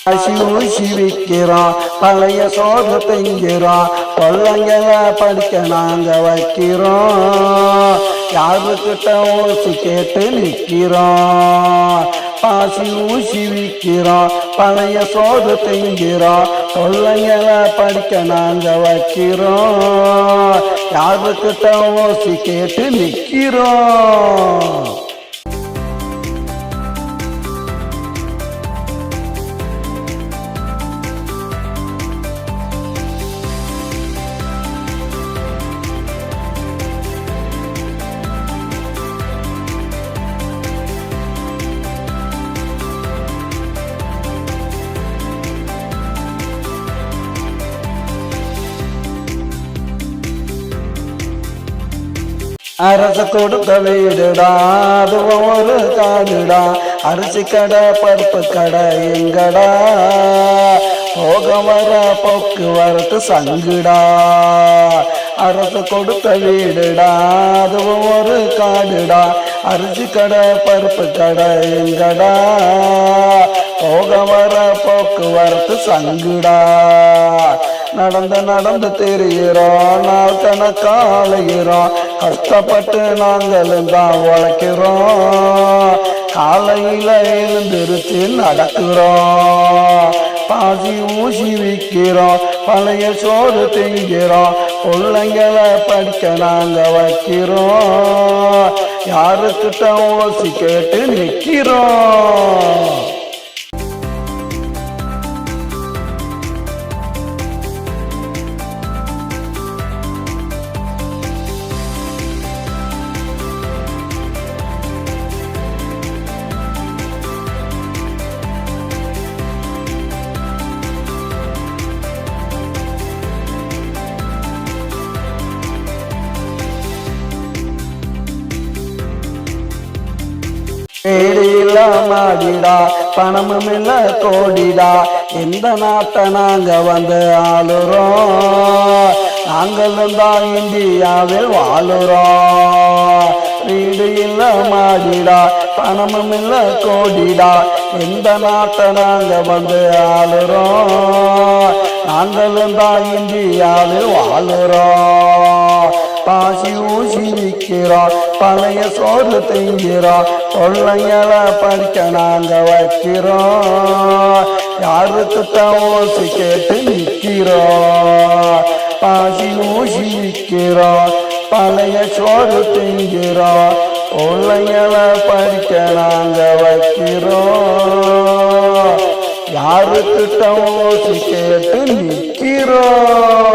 ஊசி விற்கிறோம், பழைய சோறு திங்கிறோம், கொள்ளைங்களை படிக்க நாங்க வைக்கிறோம். யாருக்கிட்ட ஊசி கேட்டு நிற்கிறோம். பாசி ஊசி விற்கிறோம், பழைய சோறு திங்கிறோம், கொள்ளைங்களை படிக்க நாங்க வைக்கிறோம். யாருக்கிட்ட ஊசி கேட்டு நிற்கிறோம். அரசு கொடுத்த வீடுடா, அதுவும் ஒரு காடுடா. அரிசி கடை பருப்பு கடை எங்கடா, போக வர போக்குவரத்து சங்குடா. அரசு கொடுத்த வீடுடா, அதுவும் ஒரு காடுடா. அரிசி கடை பருப்பு கடை எங்கடா, போக வர போக்குவரத்து சங்குடா. நடந்து நடந்து தெரிகிறோம், நாள் கணக்காலைகிறோம், கஷ்டப்பட்டு நாங்களும் தான் உழைக்கிறோம். காலையில் எழுந்திருச்சு நடக்கிறோம், பாசி ஊசி விற்கிறோம், பழைய சோறு திங்கிறோம், பிள்ளைங்களை படிக்க நாங்க வைக்கிறோம். யாருக்கிட்ட ஊசி கேட்டு நிற்கிறோம். ஏடியில மாடிடா, பணமும் இல்ல கோடிடா. எந்த நாட்டை நாங்க வந்து ஆளுறோம், நாங்களும் தான் இந்தியாவில் வாழுறோம். வீடு இல்ல மாடிடா, பணமும் இல்ல கோடிடா. எந்த நாட்டை நாங்க வந்து ஆளுறோம், நாங்களும் தான் இந்தியாவில் வாழுறோம். பாசி ஊசி விற்கிறோம், பழைய சோறு திங்கிறோம், கொள்ளைங்களை படிக்க நாங்க வைக்கிறோம். யாருக்கிட்ட ஊசி கேட்டு நிற்கிறோம். பாசி ஊசி விற்கிறோம், பழைய சோறு திங்கிறோம், கொள்ளைங்களை படிக்க நாங்க வைக்கிறோம். யாருக்கிட்ட ஊசி கேட்டு நிற்கிறோம்.